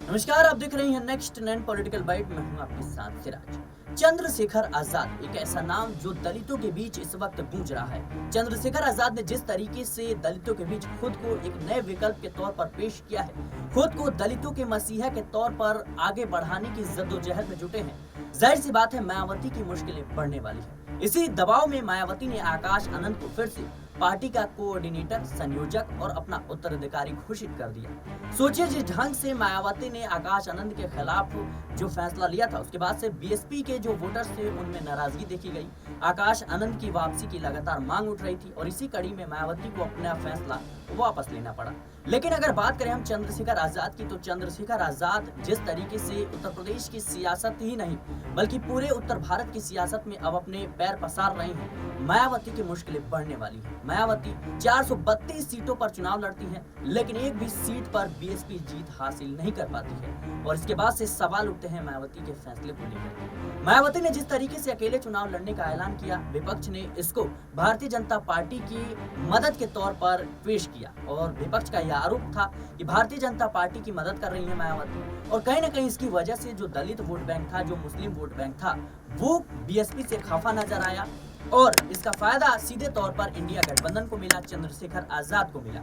नमस्कार, आप देख रहे हैं नेक्स्ट 9 पॉलिटिकल बाइट। मैं हूं आपके साथ सिराज। चंद्रशेखर आजाद एक ऐसा नाम जो दलितों के बीच इस वक्त गूंज रहा है। चंद्रशेखर आजाद ने जिस तरीके से दलितों के बीच खुद को एक नए विकल्प के तौर पर पेश किया है, खुद को दलितों के मसीहा के तौर पर आगे बढ़ाने की जद्दोजहद में जुटे हैं, जाहिर सी बात है मायावती की मुश्किलें बढ़ने वाली है। इसी दबाव में मायावती ने आकाश आनंद को फिर से पार्टी का कोऑर्डिनेटर, संयोजक और अपना उत्तराधिकारी घोषित कर दिया। सोचिए, जिस ढंग से मायावती ने आकाश आनंद के खिलाफ जो फैसला लिया था, उसके बाद से बीएसपी के जो वोटर्स थे उनमें नाराजगी देखी गई। आकाश आनंद की वापसी की लगातार मांग उठ रही थी और इसी कड़ी में मायावती को अपना फैसला वापस लेना पड़ा। लेकिन अगर बात करें हम चंद्रशेखर आजाद की, तो चंद्रशेखर आजाद जिस तरीके से उत्तर प्रदेश की सियासत ही नहीं बल्कि पूरे उत्तर भारत की सियासत में अब अपने पैर पसार रहे हैं, मायावती की मुश्किलें बढ़ने वाली है। मायावती 432 सीटों पर चुनाव लड़ती है, लेकिन एक भी सीट पर बीएसपी जीत हासिल नहीं कर पाती है और इसके बाद से सवाल उठते हैं मायावती के फैसले को लेकर। मायावती ने जिस तरीके से अकेले चुनाव लड़ने का ऐलान किया, विपक्ष ने इसको भारतीय जनता पार्टी की मदद के तौर पर पेश किया और विपक्ष का यह आरोप था कि भारतीय जनता पार्टी की मदद कर रही है मायावती, और कहीं ना कहीं इसकी वजह से जो दलित वोट बैंक था, जो मुस्लिम वोट बैंक था, वो बीएसपी से खफा नजर आया और इसका फायदा सीधे तौर पर इंडिया गठबंधन को मिला, चंद्रशेखर आजाद को मिला।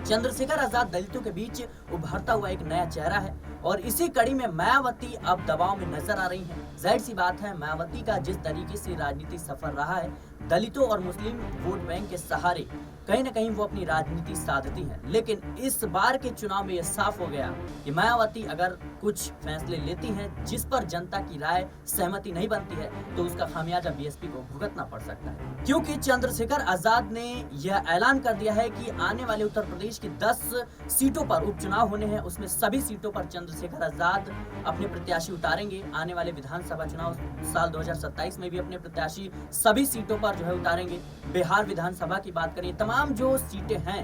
चंद्रशेखर आजाद दलितों के बीच उभरता हुआ एक नया चेहरा है और इसी कड़ी में मायावती अब दबाव में नजर आ रही हैं। जाहिर सी बात है, मायावती का जिस तरीके से राजनीति सफर रहा है, दलितों और मुस्लिम वोट बैंक के सहारे कहीं ना कहीं वो अपनी राजनीति साधती हैं। लेकिन इस बार के चुनाव में यह साफ हो गया कि मायावती अगर कुछ फैसले लेती हैं जिस पर जनता की राय सहमति नहीं बनती है, तो उसका खामियाजा बीएसपी को भुगतना पड़ सकता है, क्योंकि चंद्रशेखर आजाद ने यह ऐलान कर दिया है कि आने वाले उत्तर प्रदेश की 10 सीटों पर उपचुनाव होने हैं, उसमें सभी सीटों पर चंद्रशेखर आजाद अपने प्रत्याशी उतारेंगे। आने वाले विधानसभा चुनाव साल 2027 में भी अपने प्रत्याशी सभी सीटों पर जो है उतारेंगे। बिहार विधानसभा की बात करें, तमाम जो सीटें हैं,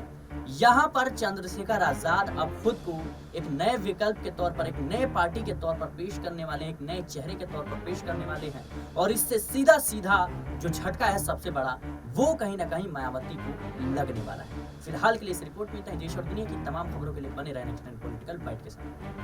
यहाँ पर चंद्रशेखर आजाद अब खुद को एक नए विकल्प के तौर पर, एक नए पार्टी के तौर पर पेश करने वाले हैं, एक नए चेहरे के तौर पर पेश करने वाले हैं और इससे सीधा सीधा जो झटका है सबसे बड़ा, वो कहीं ना कहीं मायावती को लगने वाला है। फिलहाल के लिए इस रिपोर्ट में इतना ही। देश और दुनिया की तमाम खबरों के लिए बने रहने नेक्स्ट 9 पॉलिटिकल बाइट के साथ।